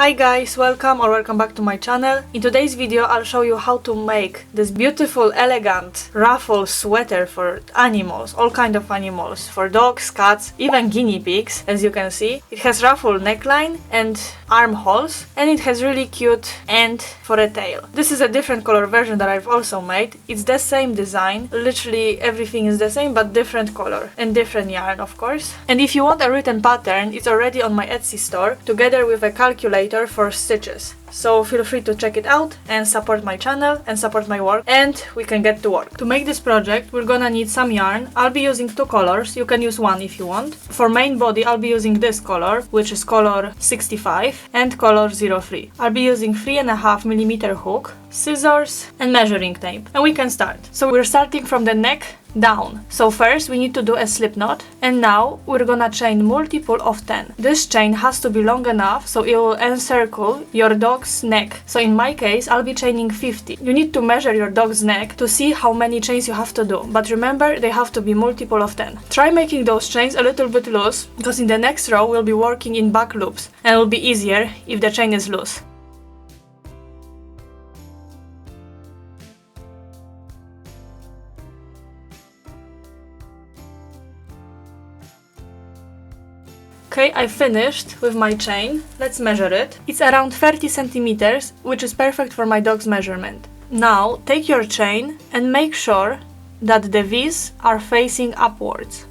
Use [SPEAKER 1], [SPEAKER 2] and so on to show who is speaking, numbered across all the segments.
[SPEAKER 1] Hi guys, welcome back to my channel. In today's video I'll show you how to make this beautiful elegant ruffle sweater for animals, all kind of animals, for dogs, cats, even guinea pigs. As you can see, it has ruffle neckline and armholes, and it has really cute end for a tail. This is a different color version that I've also made. It's the same design, literally everything is the same but different color and different yarn, of course. And if you want a written pattern, it's already on my Etsy store together with a calculator for stitches. So feel free to check it out and support my channel and support my work, and we can get to work. To make this project we're gonna need some yarn. I'll be using two colors, you can use one if you want. For main body I'll be using this color, which is color 65, and color 03. I'll be using 3.5mm hook, scissors and measuring tape, and we can start. So we're starting from the neck down. So first we need to do a slip knot, and now we're gonna chain multiple of 10. This chain has to be long enough so it will encircle your dog's neck. So in my case I'll be chaining 50. You need to measure your dog's neck to see how many chains you have to do, but remember they have to be multiple of 10. Try making those chains a little bit loose, because in the next row we'll be working in back loops and it will be easier if the chain is loose. Okay, I finished with my chain. Let's measure it. It's around 30 centimeters, which is perfect for my dog's measurement. Now, take your chain and make sure that the V's are facing upwards.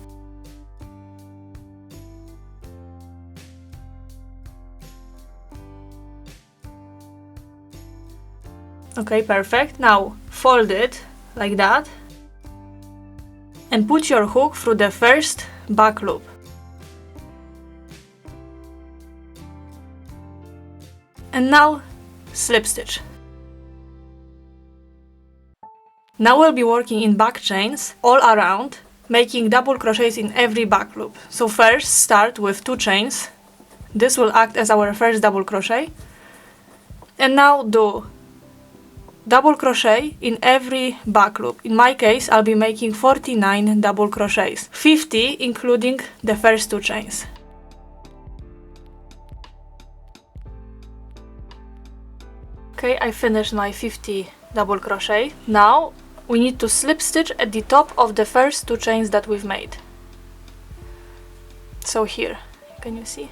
[SPEAKER 1] Okay, perfect. Now, fold it like that and put your hook through the first back loop. And now slip stitch. Now we'll be working in back chains all around, making double crochets in every back loop. So first start with 2 chains. This will act as our first double crochet. And now do double crochet in every back loop. In my case I'll be making 49 double crochets, 50 including the first 2 chains. Okay, I finished my 50 double crochet. Now we need to slip stitch at the top of the first 2 chains that we've made. So here, can you see?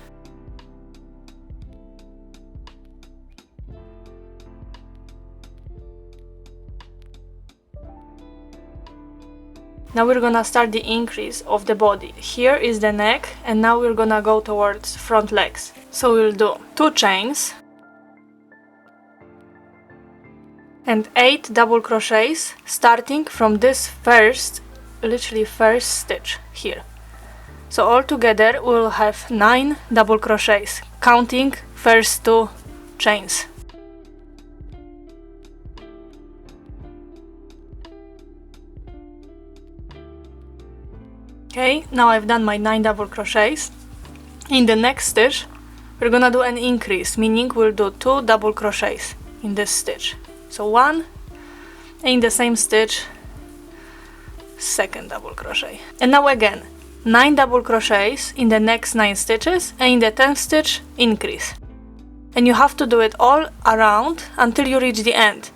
[SPEAKER 1] Now we're gonna start the increase of the body. Here is the neck, and now we're gonna go towards front legs. So we'll do 2 chains and 8 double crochets starting from this literally first stitch here. So all together we'll have 9 double crochets, counting first 2 chains. Okay, now I've done my 9 double crochets. In the next stitch we're gonna do an increase, meaning we'll do 2 double crochets in this stitch. So 1, and in the same stitch, second double crochet. And now again, 9 double crochets in the next 9 stitches, and in the 10th stitch, increase. And you have to do it all around until you reach the end.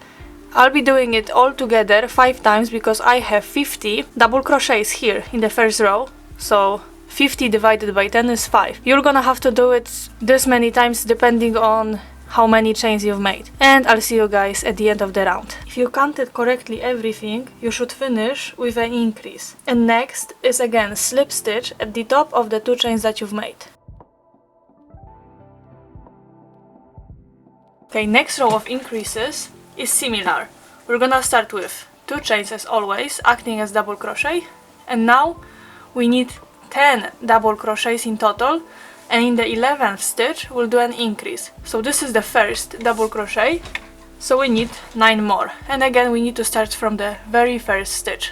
[SPEAKER 1] I'll be doing it all together 5 times because I have 50 double crochets here in the first row. So 50 divided by 10 is 5. You're gonna have to do it this many times depending on how many chains you've made, and I'll see you guys at the end of the round. If you counted correctly everything, you should finish with an increase. And next is again slip stitch at the top of the 2 chains that you've made. Okay, next row of increases is similar. We're gonna start with 2 chains as always, acting as double crochet, and now we need 10 double crochets in total. And in the 11th stitch we'll do an increase. So this is the first double crochet, so we need 9 more. And again we need to start from the very first stitch.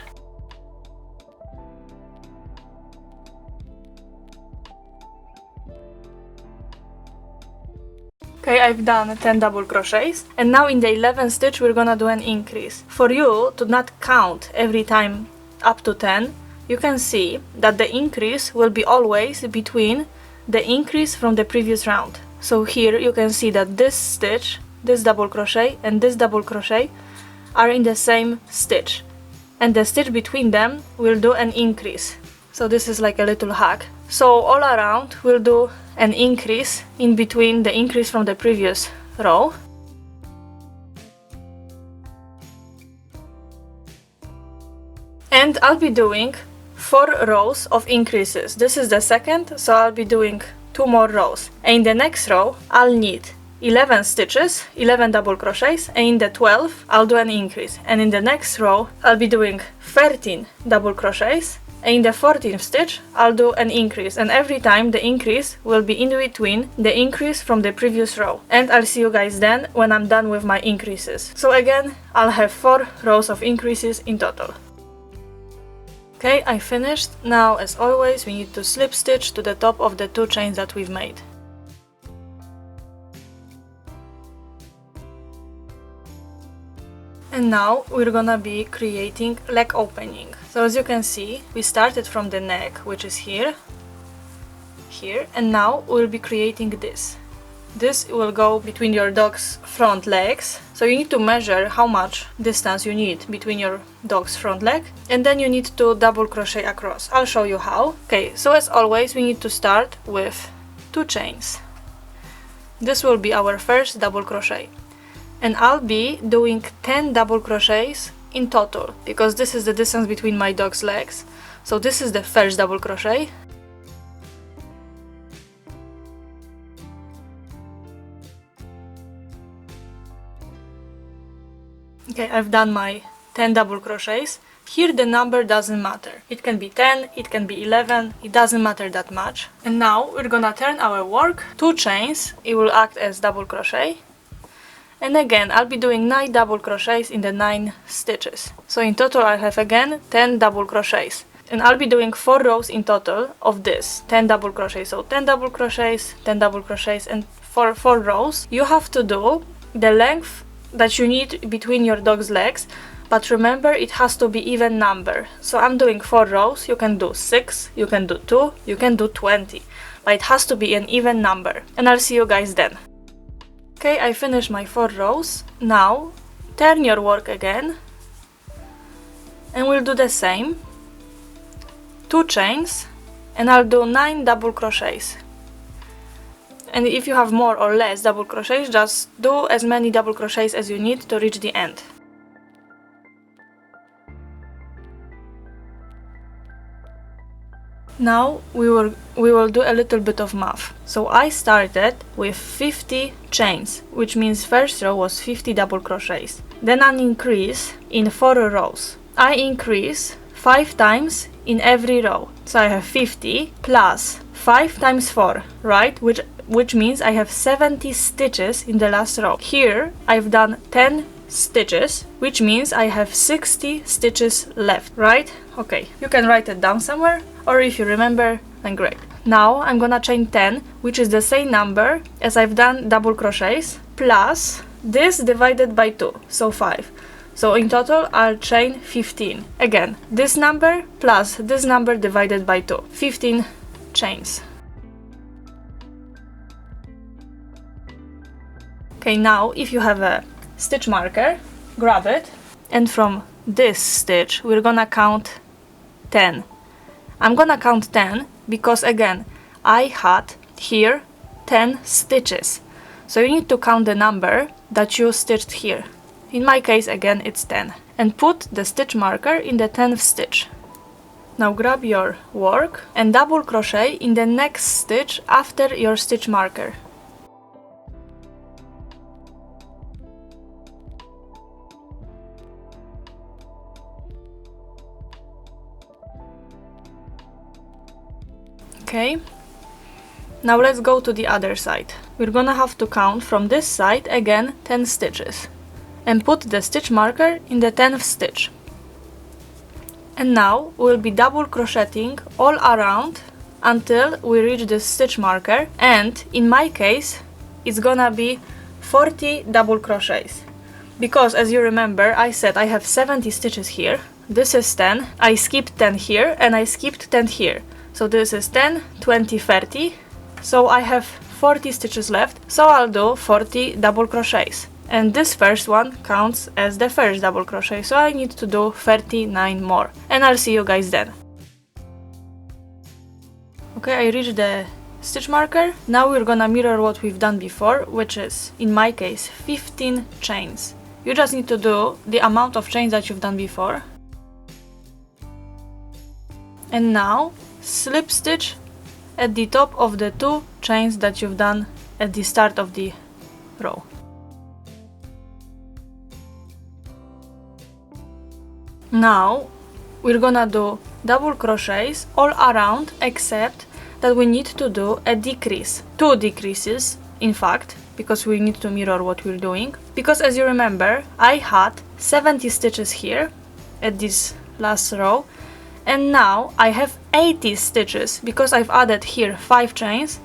[SPEAKER 1] Okay, I've done 10 double crochets, and now in the 11th stitch we're gonna do an increase. For you to not count every time up to 10, you can see that the increase will be always between the increase from the previous round. So here you can see that this stitch, this double crochet and this double crochet are in the same stitch, and the stitch between them will do an increase. So this is like a little hack. So all around we'll do an increase in between the increase from the previous row. And I'll be doing 4 rows of increases. This is the second, so I'll be doing 2 more rows. And in the next row I'll need 11 stitches, 11 double crochets, and in the 12th I'll do an increase. And in the next row I'll be doing 13 double crochets, and in the 14th stitch I'll do an increase, and every time the increase will be in between the increase from the previous row. And I'll see you guys then when I'm done with my increases. So again, I'll have 4 rows of increases in total. Okay, I finished. Now, as always, we need to slip stitch to the top of the 2 chains that we've made. And now we're gonna be creating leg opening. So as you can see, we started from the neck, which is here, and now we'll be creating this. This will go between your dog's front legs, so you need to measure how much distance you need between your dog's front leg, and then you need to double crochet across. I'll show you how. Okay, so as always, we need to start with 2 chains. This will be our first double crochet, and I'll be doing 10 double crochets in total, because this is the distance between my dog's legs. So this is the first double crochet. Okay, I've done my 10 double crochets. Here the number doesn't matter. It can be 10, it can be 11, it doesn't matter that much. And now we're gonna turn our work 2 chains. It will act as double crochet. And again, I'll be doing 9 double crochets in the 9 stitches. So in total I'll have again 10 double crochets. And I'll be doing 4 rows in total of this 10 double crochets. So 10 double crochets, 10 double crochets, and for 4 rows you have to do the length that you need between your dog's legs, but remember, it has to be even number. So I'm doing 4 rows. You can do 6, you can do 2, you can do 20, but it has to be an even number, and I'll see you guys then. Okay, I finished my 4 rows. Now turn your work again, and we'll do the same. 2 chains, and I'll do 9 double crochets. And if you have more or less double crochets, just do as many double crochets as you need to reach the end. Now we will do a little bit of math. So I started with 50 chains, which means first row was 50 double crochets. Then an increase in 4 rows. I increase 5 times in every row. So I have 50 plus 5 times 4, right? Which means I have 70 stitches in the last row. Here I've done 10 stitches, which means I have 60 stitches left, right? Okay, you can write it down somewhere, or if you remember, then great. Now I'm gonna chain 10, which is the same number as I've done double crochets, plus this divided by 2, so 5. So in total I'll chain 15. Again, this number plus this number divided by 2. 15 chains. Okay, now if you have a stitch marker, grab it, and from this stitch we're gonna count 10. I'm gonna count 10 because again I had here 10 stitches, so you need to count the number that you stitched here. In my case again it's 10, and put the stitch marker in the 10th stitch. Now grab your work and double crochet in the next stitch after your stitch marker. Okay, now let's go to the other side. We're gonna have to count from this side again 10 stitches and put the stitch marker in the 10th stitch. And now we'll be double crocheting all around until we reach the stitch marker, and in my case it's gonna be 40 double crochets, because as you remember I said I have 70 stitches here. This is 10, I skipped 10 here and I skipped 10 here. So this is 10, 20, 30, so I have 40 stitches left, so I'll do 40 double crochets. And this first one counts as the first double crochet, so I need to do 39 more. And I'll see you guys then. Okay, I reached the stitch marker. Now we're gonna mirror what we've done before, which is, in my case, 15 chains. You just need to do the amount of chains that you've done before. And now, slip stitch at the top of the 2 chains that you've done at the start of the row. Now, we're gonna do double crochets all around, except that we need to do a decrease. 2 decreases, in fact, because we need to mirror what we're doing. Because as you remember, I had 70 stitches here at this last row, and now I have 80 stitches because I've added here 5 chains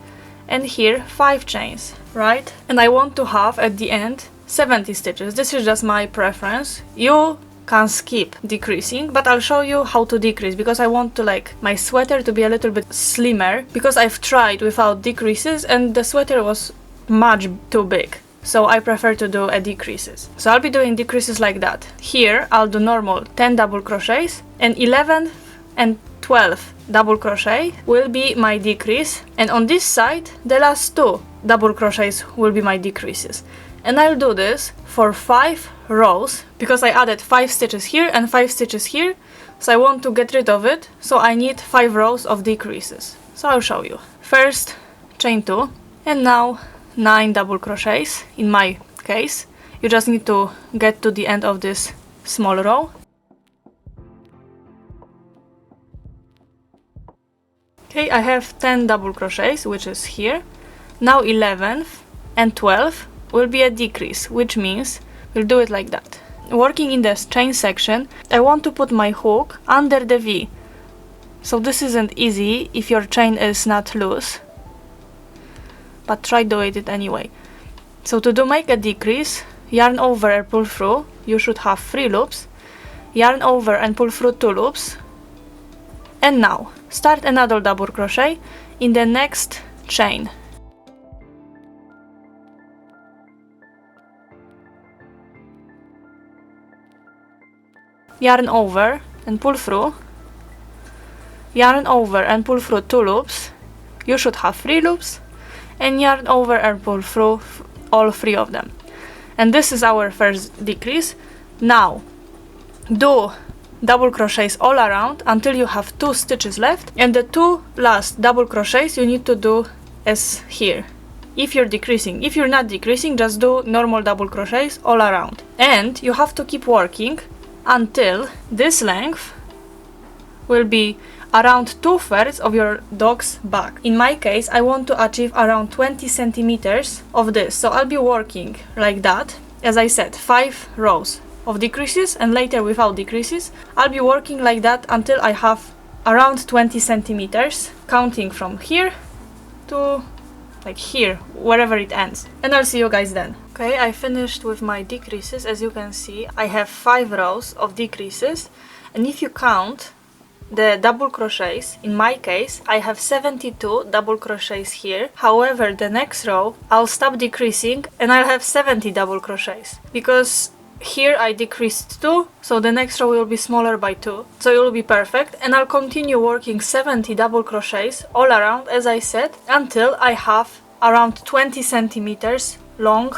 [SPEAKER 1] and here 5 chains, right? And I want to have at the end 70 stitches. This is just my preference. You can skip decreasing, but I'll show you how to decrease because I want to like my sweater to be a little bit slimmer, because I've tried without decreases and the sweater was much too big, so I prefer to do a decreases. So I'll be doing decreases like that. Here I'll do normal 10 double crochets, and 11 and 12 double crochet will be my decrease, and on this side the last 2 double crochets will be my decreases. And I'll do this for 5 rows because I added 5 stitches here and 5 stitches here, so I want to get rid of it, so I need 5 rows of decreases. So I'll show you. First, chain 2, and now 9 double crochets in my case. You just need to get to the end of this small row. Okay, I have 10 double crochets, which is here. Now 11 and 12 will be a decrease, which means we'll do it like that. Working in the chain section, I want to put my hook under the V. So this isn't easy if your chain is not loose, but try doing it anyway. So to make a decrease, yarn over and pull through. You should have 3 loops. Yarn over and pull through 2 loops. And now start another double crochet in the next chain. Yarn over and pull through. Yarn over and pull through 2 loops. You should have 3 loops. And yarn over and pull through all 3 of them. And this is our first decrease. Now do double crochets all around until you have 2 stitches left, and the 2 last double crochets you need to do as here if you're decreasing. If you're not decreasing, just do normal double crochets all around, and you have to keep working until this length will be around 2/3 of your dog's back. In my case, I want to achieve around 20 centimeters of this, so I'll be working like that. As I said, 5 rows of decreases, and later without decreases. I'll be working like that until I have around 20 centimeters, counting from here to like here, wherever it ends. And I'll see you guys then. Okay, I finished with my decreases. As you can see, I have 5 rows of decreases, and if you count the double crochets, in my case I have 72 double crochets here. However, the next row I'll stop decreasing and I'll have 70 double crochets, because here I decreased 2, so the next row will be smaller by 2, so it will be perfect. And I'll continue working 70 double crochets all around, as I said, until I have around 20 centimeters long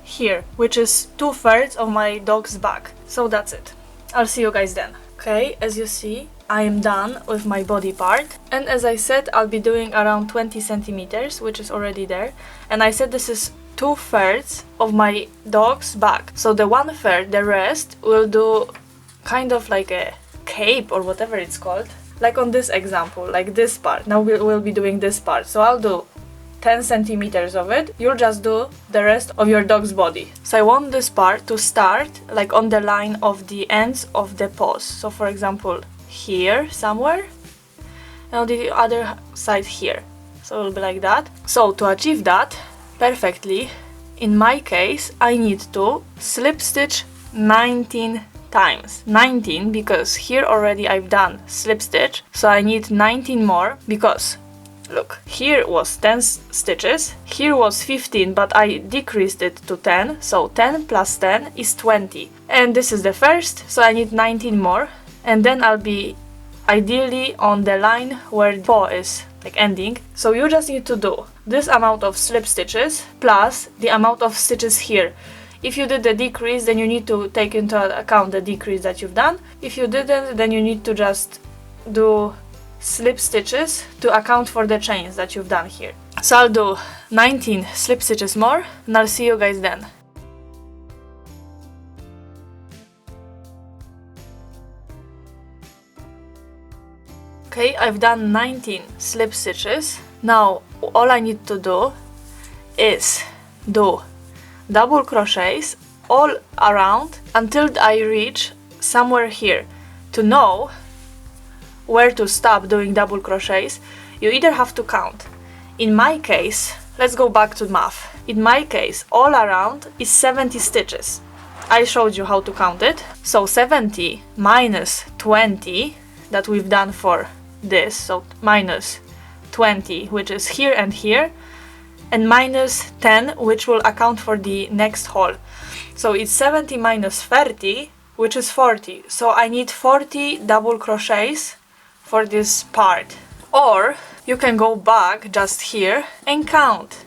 [SPEAKER 1] here, which is 2/3 of my dog's back. So that's it. I'll see you guys then. Okay, as you see, I am done with my body part, and as I said, I'll be doing around 20 centimeters, which is already there, and I said this is 2/3 of my dog's back, so the 1/3, the rest, will do kind of like a cape or whatever it's called, like on this example, like this part. Now we'll be doing this part, so I'll do 10 centimeters of it. You'll just do the rest of your dog's body. So I want this part to start like on the line of the ends of the paws, so for example here somewhere, and on the other side here, so it'll be like that. So to achieve that perfectly, in my case, I need to slip stitch 19 times. 19 because here already I've done slip stitch, so I need 19 more, because Look, here was 10 stitches, here was 15, but I decreased it to 10, so 10 plus 10 is 20. And this is the first, so I need 19 more, and then I'll be ideally on the line where the paw is like ending. So you just need to do this amount of slip stitches plus the amount of stitches here. If you did the decrease, then you need to take into account the decrease that you've done. If you didn't, then you need to just do slip stitches to account for the chains that you've done here. So I'll do 19 slip stitches more, and I'll see you guys then. Okay, I've done 19 slip stitches. Now all I need to do is do double crochets all around until I reach somewhere here. To know where to stop doing double crochets, you either have to count. In my case, let's go back to math. In my case, all around is 70 stitches. I showed you how to count it. So 70 minus 20 that we've done for this, so minus 20, which is here and here, and minus 10, which will account for the next hole. So it's 70 minus 30, which is 40. So I need 40 double crochets for this part. Or you can go back just here and count.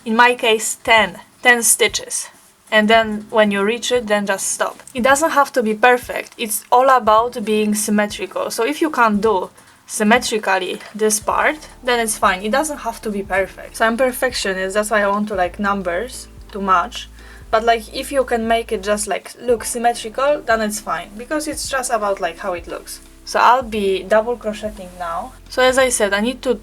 [SPEAKER 1] In my case, 10 stitches. And then when you reach it, then just stop. It doesn't have to be perfect. It's all about being symmetrical. So if you can't do symmetrically this part, then it's fine. It doesn't have to be perfect. So I'm perfectionist, that's why I want to like numbers to match. But like if you can make it just like look symmetrical, then it's fine, because it's just about like how it looks. So I'll be double crocheting now. So as I said, I need to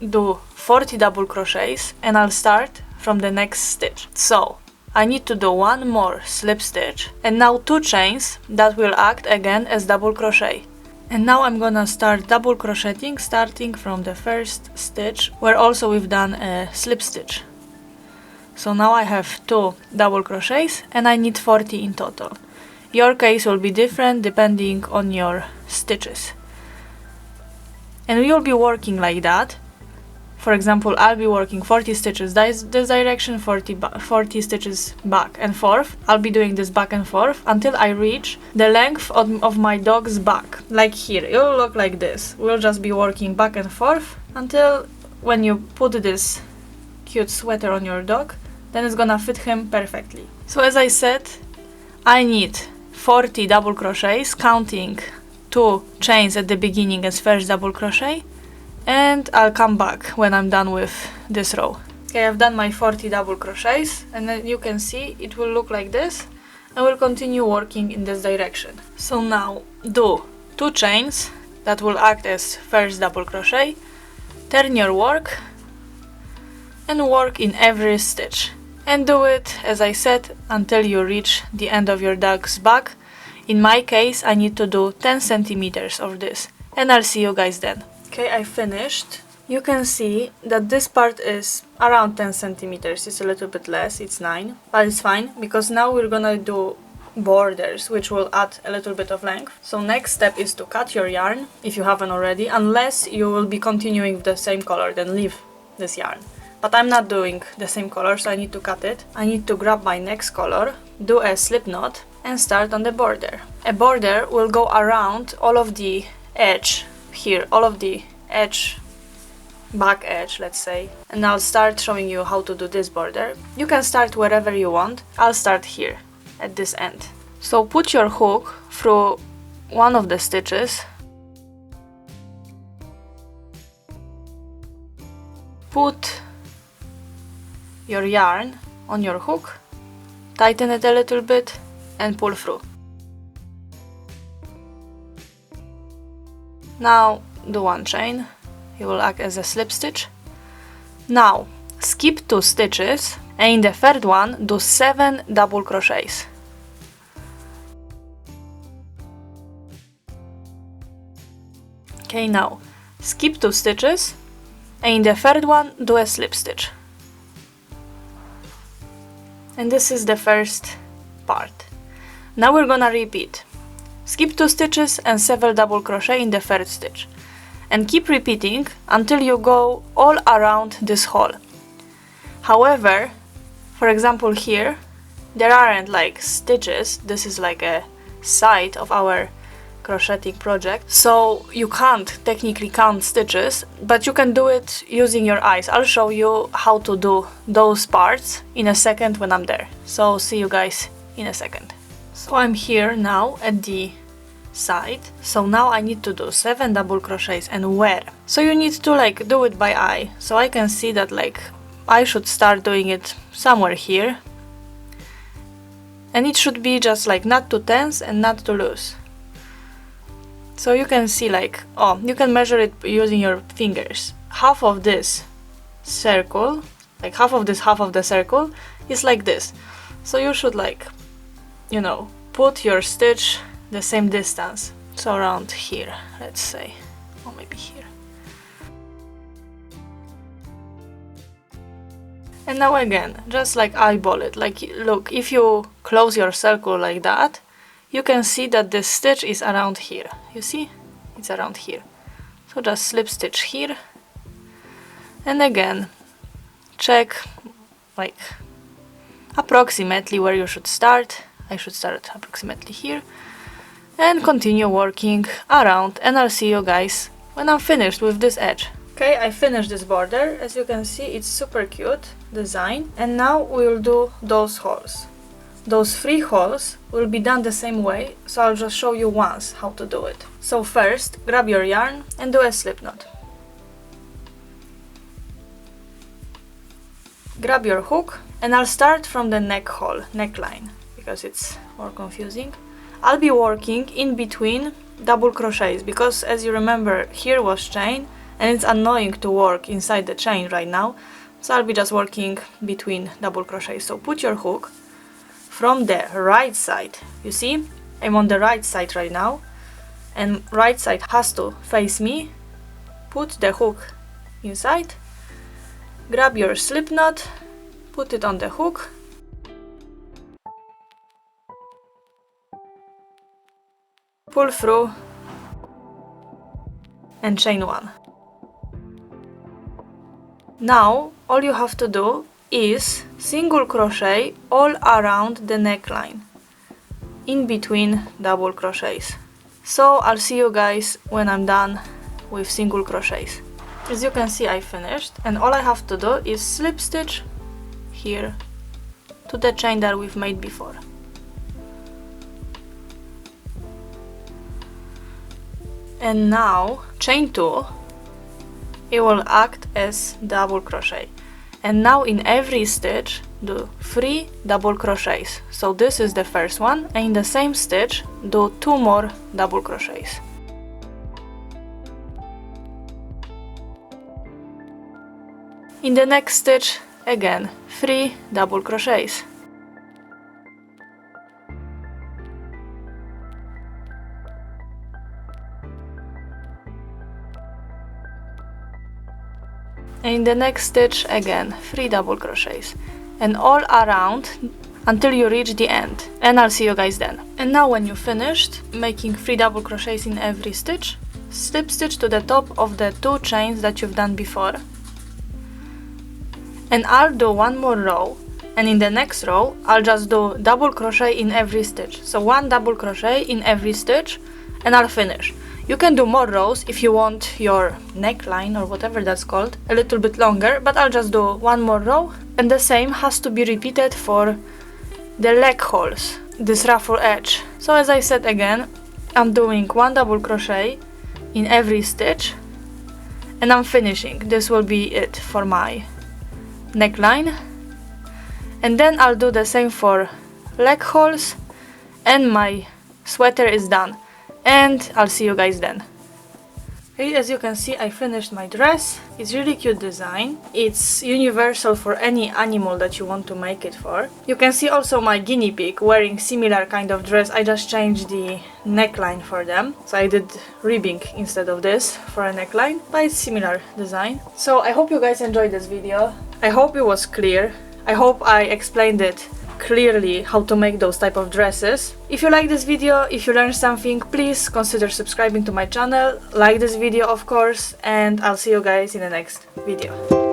[SPEAKER 1] do 40 double crochets, and I'll start from the next stitch. So I need to do one more slip stitch, and now 2 chains that will act again as double crochet. And now I'm gonna start double crocheting, starting from the first stitch, where also we've done a slip stitch. So now I have 2 double crochets, and I need 40 in total. Your case will be different depending on your stitches. And we will be working like that. For example, I'll be working 40 stitches this direction, 40 stitches back and forth. I'll be doing this back and forth until I reach the length of my dog's back. Like here, it will look like this. We'll just be working back and forth until when you put this cute sweater on your dog, then it's gonna fit him perfectly. So as I said, I need 40 double crochets, counting 2 chains at the beginning as first double crochet, and I'll come back when I'm done with this row. Okay, I've done my 40 double crochets, and then you can see it will look like this, and we'll continue working in this direction. So now do 2 chains that will act as first double crochet, turn your work, and work in every stitch. And do it, as I said, until you reach the end of your dog's back. In my case, I need to do 10 centimeters of this, and I'll see you guys then. Okay, I finished. You can see that this part is around 10 centimeters. It's a little bit less, it's 9, but it's fine, because now we're gonna do borders, which will add a little bit of length. So next step is to cut your yarn, if you haven't already, unless you will be continuing with the same color, then leave this yarn. But I'm not doing the same color, so I need to cut it. I need to grab my next color, do a slip knot, and start on the border. A border will go around all of the edge here, all of the edge, back edge, let's say. And I'll start showing you how to do this border. You can start wherever you want. I'll start here, at this end. So put your hook through one of the stitches. Put your yarn on your hook, tighten it a little bit, and pull through. Now do 1 chain, it will act as a slip stitch. Now skip 2 stitches, and in the third one do 7 double crochets. Okay, now skip 2 stitches, and in the third one do a slip stitch. And this is the first part. Now we're gonna repeat. Skip 2 stitches and 7 double crochet in the third stitch. and keep repeating until you go all around this hole. However, for example here, there aren't like stitches. This is like a side of our crocheting project, so you can't technically count stitches, but you can do it using your eyes. I'll show you how to do those parts in a second when I'm there. So see you guys in a second. So I'm here now at the side, so now I need to do 7 double crochets. And where? So you need to like do it by eye, so I can see that like I should start doing it somewhere here, and it should be just like not too tense and not too loose. So you can see like, oh, you can measure it using your fingers. Half of this circle, like half of the circle is like this. So you should like, you know, put your stitch the same distance. So around here, let's say, or maybe here. And now again, just like eyeball it. Like, look, if you close your circle like that, you can see that the stitch is around here. You see? It's around here. So just slip stitch here. And again, check like approximately where you should start. I should start approximately here. And continue working around, and I'll see you guys when I'm finished with this edge. Okay, I finished this border. As you can see, it's super cute design. And now we'll do those holes. Those 3 holes will be done the same way, so I'll just show you once how to do it. So first, grab your yarn and do a slip knot. Grab your hook, and I'll start from the neck hole, neckline, because it's more confusing. I'll be working in between double crochets, because as you remember, here was chain, and it's annoying to work inside the chain right now, so I'll be just working between double crochets. So put your hook from the right side. You see, I'm on the right side right now, and right side has to face me. Put the hook inside, grab your slip knot, put it on the hook, pull through, and chain 1. Now all you have to do is single crochet all around the neckline, in between double crochets. So I'll see you guys when I'm done with single crochets. As you can see, I finished, and all I have to do is slip stitch here to the chain that we've made before. And now chain 2, it will act as double crochet. And now in every stitch do 3 double crochets. So this is the first one, and in the same stitch do 2 more double crochets. In the next stitch, again 3 double crochets. And in the next stitch, again 3 double crochets, and all around until you reach the end, and I'll see you guys then. And now when you finished making 3 double crochets in every stitch, slip stitch to the top of the 2 chains that you've done before, and I'll do 1 more row, and in the next row I'll just do double crochet in every stitch. So 1 double crochet in every stitch, and I'll finish. You can do more rows if you want your neckline, or whatever that's called, a little bit longer, but I'll just do 1 more row, and the same has to be repeated for the leg holes, this ruffle edge. So as I said again, I'm doing 1 double crochet in every stitch, and I'm finishing. This will be it for my neckline, and then I'll do the same for leg holes, and my sweater is done. And I'll see you guys then. Okay, as you can see, I finished my dress. It's really cute design. It's universal for any animal that you want to make it for. You can see also my guinea pig wearing similar kind of dress. I just changed the neckline for them. So I did ribbing instead of this for a neckline, but it's similar design. So I hope you guys enjoyed this video. I hope it was clear. I hope I explained it clearly how to make those type of dresses. If you like this video, if you learned something, please consider subscribing to my channel, like this video of course, and I'll see you guys in the next video.